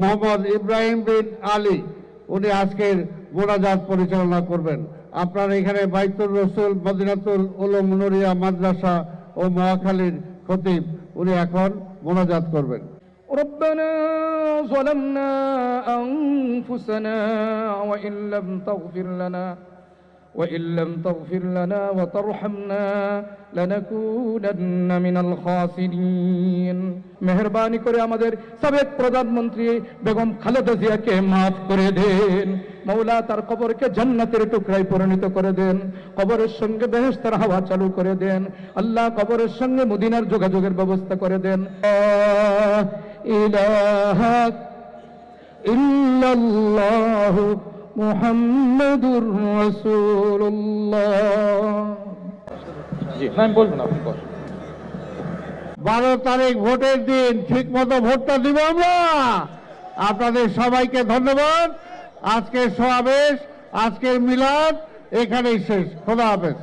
মোহাম্মদ ইব্রাহিম বিন আলী উনি আজকের মোনাজাত পরিচালনা করবেন। আপনার এখানে বাইতুর রসুল মদিনাতুল উলুম নুরিয়া মাদ্রাসা ও মহাখালীর খতিব উনি এখন মোনাজাত করবেন। ربنا ظلمنا أنفسنا وإن لم تغفر لنا وترحمنا لنكونن من الخاسرين। মেহেরবানি করে আমাদের সাবেক প্রধানমন্ত্রী বেগম খালেদা জিয়াকে মাফ করে দেন। মওলা তার কবরকে জান্নাতের টুকরায় পরিণত করে দেন। কবরের সঙ্গে বেহেশতের হাওয়া চালু করে দেন। আল্লাহ কবরের সঙ্গে মদিনার যোগাযোগের ব্যবস্থা করে দেন। ইলাহা ইল্লাল্লাহু মুহাম্মাদুর রাসূলুল্লাহ। জি আমি বলবো না, আপনি বলেন। 12 তারিখ ভোটের দিন ঠিক মতো ভোটটা দিব আমরা। আপনাদের সবাইকে ধন্যবাদ। আজকের সমাবেশ, আজকের মিলাদ এখানেই শেষ। খোদা হাফেজ।